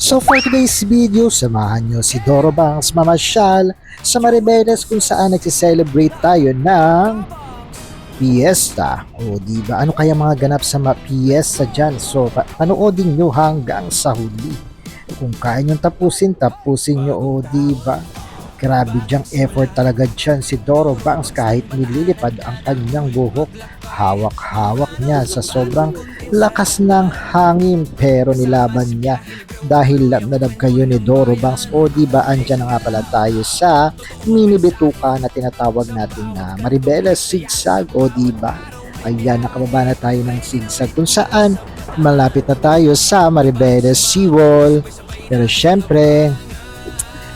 So for today's video, samahan nyo si Doro Bangs mamasyal sa Maribeles kung saan nagsiselebrate tayo ng Fiesta. O diba, ano kaya mga ganap sa Fiesta dyan? So panoodin nyo hanggang sa huli. Kung kaya nyo tapusin nyo. O diba, grabe dyang effort talaga dyan si Doro Bangs kahit nililipad ang kanyang buhok. Hawak-hawak niya sa sobrang lakas ng hangin pero nilaban niya dahil love na love kayo ni Doro Bangs. O diba, andyan na nga pala tayo sa mini bituka na tinatawag natin na Maribeles Zigzag. O diba, ayan, nakababa na tayo ng zigzag kung saan malapit na tayo sa Maribeles Seawall. Pero syempre,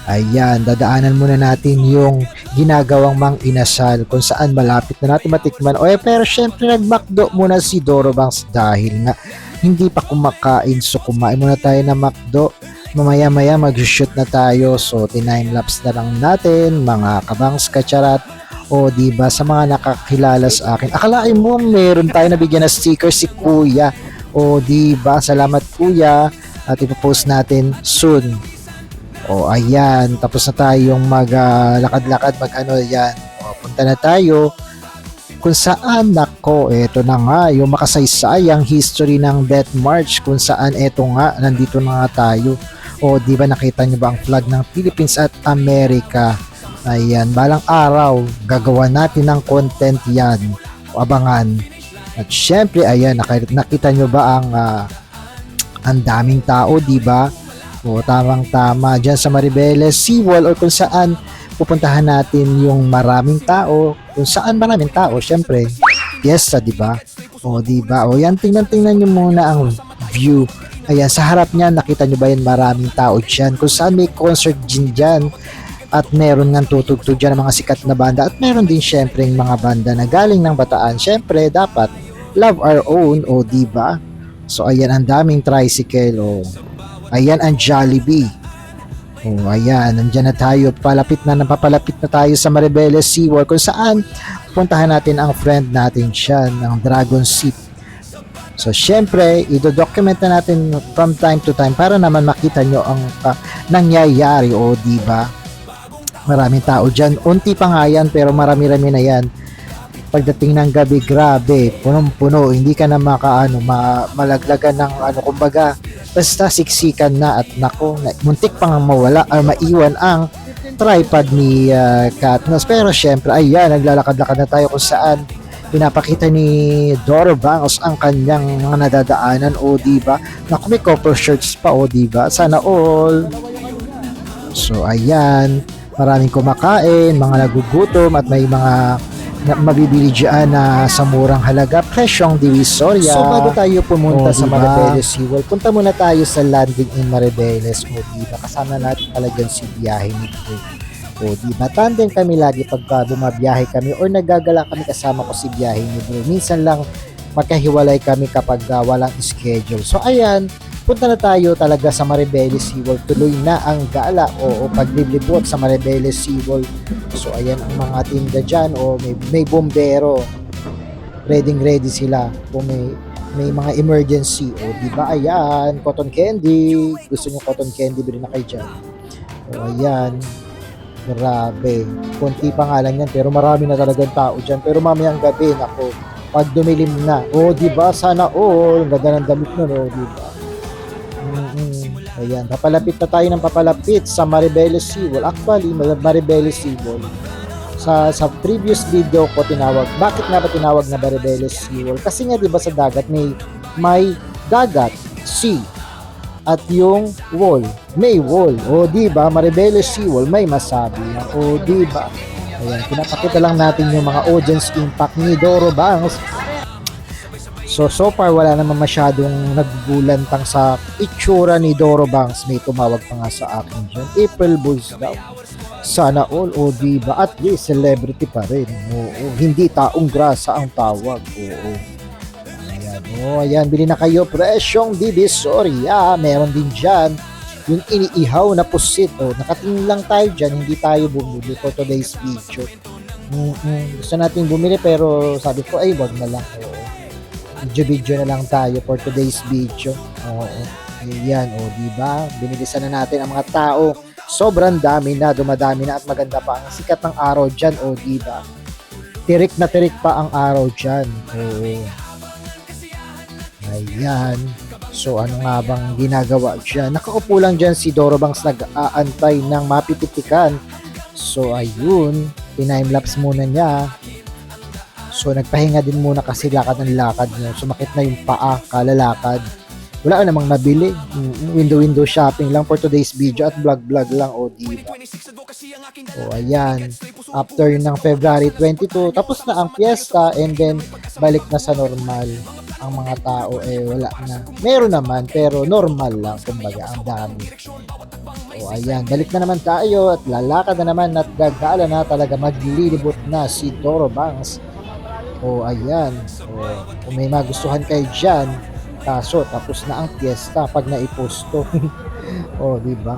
ayan, dadaanan muna natin yung ginagawang mang inasal kung saan malapit na natin matikman. Pero syempre nagmakdo muna si Doro Bangs dahil nga hindi pa kumakain. So kumain muna tayo ng makdo. Mamaya-maya mag-shoot na tayo. So time-lapse na lang natin mga kabangs kacharat. O diba, sa mga nakakilala sa akin, akalain mo meron tayo nabigyan na sticker si Kuya. O diba, salamat Kuya. At ipopost natin soon. O ayan, tapos na tayong maglakad-lakad, yan. O, punta na tayo kung saan, nako, eto na nga, yung makasaysayang history ng Death March, kung saan eto nga, nandito na nga tayo. O di ba, nakita nyo ba ang flag ng Philippines at Amerika? Ayan, balang araw, gagawa natin ng content yan. O, abangan. At syempre, ayan, nakita nyo ba ang daming tao, di ba? O tamang-tama dyan sa Maribeles Seawall, or kung saan pupuntahan natin yung maraming tao. Kung saan maraming tao, syempre fiesta, di ba? O di ba? O yan, tingnan nyo muna ang view. Ayan, sa harap niya, nakita nyo ba yan, maraming tao dyan. Kung saan may concert din dyan. At meron nga tutugtog dyan ng mga sikat na banda. At meron din syempre yung mga banda na galing ng Bataan. Syempre, dapat love our own, o di ba? So ayan, ang daming tricycle, o ayan ang Jollibee. Oh, ayan, nandiyan na tayo. Napapalapit na tayo sa Maribeles Seawall kung saan puntahan natin ang friend natin siya ng Dragon Ship. So, syempre, i-document na natin from time to time para naman makita nyo ang nangyayari. O, diba? Maraming tao dyan. Unti pa nga yan, pero marami-rami na yan. Pagdating ng gabi, grabe, punong-puno, hindi ka na malaglagan ng kumbaga, basta siksikan na. At nako, muntik pang mawala or maiwan ang tripod ni Katnos. Pero syempre, ayan, naglalakad-lakad na tayo kung saan pinapakita ni Doro Bangs ang kanyang mga nadadaanan. O diba, naku, may copper shirts pa. O diba, sana all. So ayan, maraming kumakain, mga nagugutom, at may mga mabibili dyan na sa murang halaga, presyong divisoria. So bago tayo pumunta sa Maribeles Seawall, punta muna tayo sa landing in Maribeles. O diba, kasama natin pala dyan si biyahe ni Bro. O diba, tandem kami lagi pagka bumabiyahe kami or nagagala kami, kasama ko si biyahe ni Bro. Minsan lang magkahiwalay kami kapag walang schedule. So ayan, punta na tayo talaga sa Maribeles Seawall. Tuloy na ang gala o paglilibot sa Maribeles Seawall. So ayan ang mga tinda dyan. O may bombero. Ready sila. O may mga emergency. O diba, ayan, cotton candy. Gusto nyo cotton candy, bilhin na kayo dyan. O ayan, grabe. Konti pa nga lang yan, pero marami na talagang tao dyan. Pero mamayang gabi, nako, pag dumilim na. O diba, sana all. Ganda ng damit nun, o diba. Ayan, papalapit na tayo ng papalapit sa Maribeles Seawall. Actually, Maribeles Seawall, sa previous video ko tinawag, bakit nga ba tinawag na Maribeles Seawall? Kasi nga diba sa dagat may dagat, sea, at yung wall, may wall. O diba, Maribeles Seawall, may masabi. O diba, ayan, pinapakita lang natin yung mga audience impact ni Doro Bangs. So far, wala naman masyadong nagbulantang sa itsura ni Doro Bangs. May tumawag pa nga sa akin dyan, April Bulls daw. Sana all, o diba, at least celebrity pa rin. Oo, hindi taong grasa ang tawag. Oo. Ayan, bili na kayo, presyong divisoria. Meron din dyan yung iniihaw na pusit. Nakatingin lang tayo dyan, hindi tayo bumili for today's video. Gusto natin bumili pero sabi ko, ay wag na lang. Oo. Video na lang tayo for today's video. Oo. Ayan, o diba? Binilisan na natin ang mga tao. Sobrang dami na, dumadami na at maganda pa ang sikat ng araw dyan, o diba? Tirik na tirik pa ang araw dyan. Oo. Ayan. So ano nga bang ginagawa dyan? Nakaupo lang dyan si Doro Bangs nag-aantay ng mapipitikan. So ayun, time-lapse muna niya. So nagpahinga din muna kasi lakad ng lakad niya. Sumakit na yung paa, kalalakad. Wala namang mabili. Window shopping lang for today's video at vlog lang, o diba? O ayan, after ng February 22, tapos na ang piyesta and then balik na sa normal. Ang mga tao wala na. Meron naman pero normal lang, kumbaga ang dami. O ayan, balik na naman tayo at lalakad na naman at gagala na talaga, maglilibot na si Doro Bangs. O ayan, kung may magustuhan kayo dyan, kaso tapos na ang piyesta pag naiposto. O diba?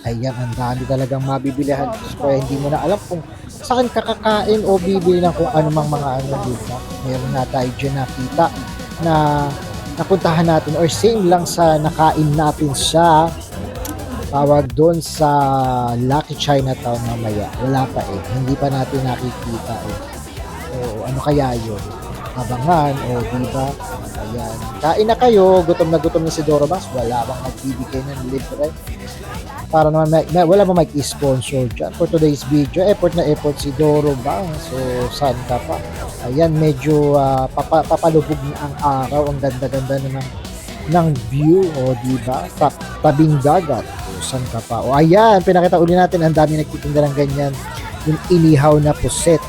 Ayan, ang dami talagang mabibilihan. So hindi mo na alam kung saan kakakain o bibili ng kung anumang mga ano, diba? Meron na tayo dyan nakita na napuntahan natin or same lang sa nakain natin sa tawag doon sa Lucky Chinatown mamaya. Wala pa hindi pa natin nakikita O ano kaya yun? Abangan, o diba? Ayan, kain na kayo, gutom na si Doro Bangs, wala bang magbibigay ng libre? Para naman wala bang mag-sponsor dyan for today's video. Effort na effort si Doro Bangs, so saan ka pa? Ayan, medyo papalubog na ang araw, ang ganda-ganda na ng view, o diba? Tabing dagat, o saan ka pa? O ayan, pinakita uli natin, ang dami nagtitinda ng ganyan, yung inihaw na puset.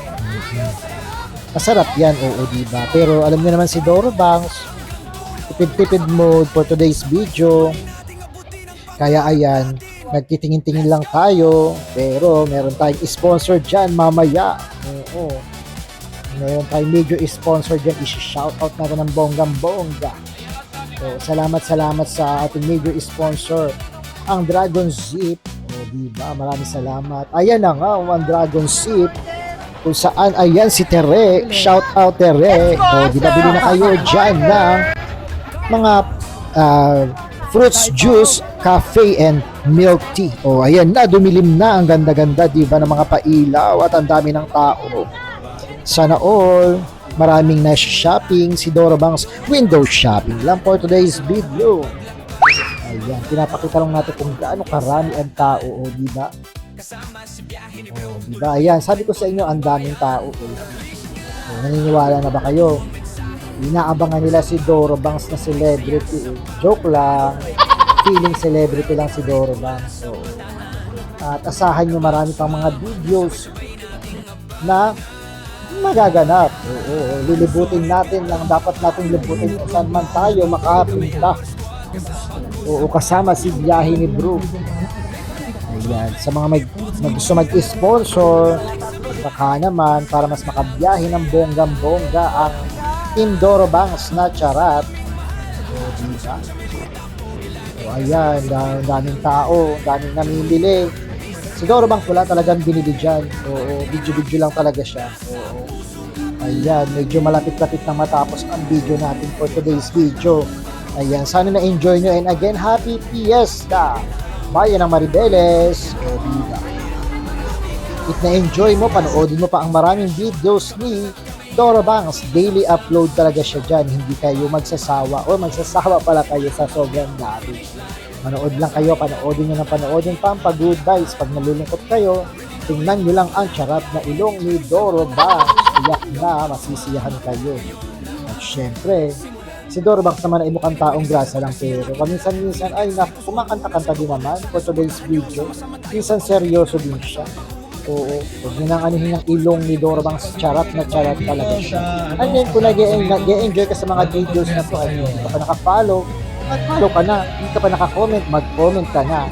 Masarap yan, oo diba? Pero alam niyo naman si Doro Bangs, tipid-tipid mode for today's video. Kaya ayan, nagtitingin-tingin lang tayo, pero meron tayong sponsor dyan mamaya. Oo. Meron tayong major sponsor dyan, isi-shoutout natin ng bonggang-bongga. So, salamat sa ating major sponsor, ang Dragon Zip. O diba? Maraming salamat. Ayan na nga, ang Dragon Zip. Kung saan, ayan si Tere, shout out Tere, o dinabili na kayo dyan ng mga fruits juice, cafe and milk tea. O ayan na, dumilim na, ang ganda-ganda diba ng mga pailaw at ang dami ng tao. Sana all, maraming na shopping si Doro Bangs, window shopping lang for today's video. Ayan, pinapakita lang natin kung gaano karami ang tao, o diba? Oh, diba? Ayan, sabi ko sa inyo, ang daming tao. Naniniwala na ba kayo? Inaabangan nila si Doro Bangs na celebrity. Joke lang. Feeling celebrity lang si Doro Bangs. So, at asahan nyo marami pang mga videos na magaganap. Lilibutin natin lang. Dapat natin libutin kung saan man tayo makapunta. Kasama si biyahe ni Bro. Ayan, sa mga gusto mag-sponsor, baka naman para mas makabiyahe ng bonggang-bongga ang Team Doro Bangs na charat. Diba? Ayan, daming tao, daming namimili. Si Doro Bangs wala talagang binili dyan. Video lang talaga siya. Ayan, medyo malapit-lapit na matapos ang video natin for today's video. Ayan, sana na-enjoy nyo, and again, happy Fiesta! Bayan ng Maribeles, o diba? If na-enjoy mo, panoodin mo pa ang maraming videos ni Doro Bangs. Daily upload talaga siya dyan. Hindi kayo magsasawa, o magsasawa pala kayo sa sobrang dami. Manood lang kayo, panoodin nyo ng panoodin pa ang pag-good vibes. Pag nalulungkot kayo, tingnan nyo lang ang charap na ilong ni Doro Bangs. Iyak na, masisiyahan kayo. At syempre, si Doro Bangs naman ay mukhang taong grasa lang, pero paminsan-minsan ay kumakanta-kanta din naman for today's video. Minsan seryoso din siya. Oo, huwag nyo nang anuhin ang ilong ni Doro Bangs, charat na charat talaga siya. And then kung nag-e-enjoy ka sa mga videos na to, hindi ka pa naka-follow, mag-follow ka na. Hindi ka pa naka-comment, mag-comment ka na.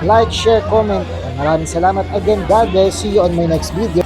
Like, share, comment. Maraming salamat again. God bless. See you on my next video.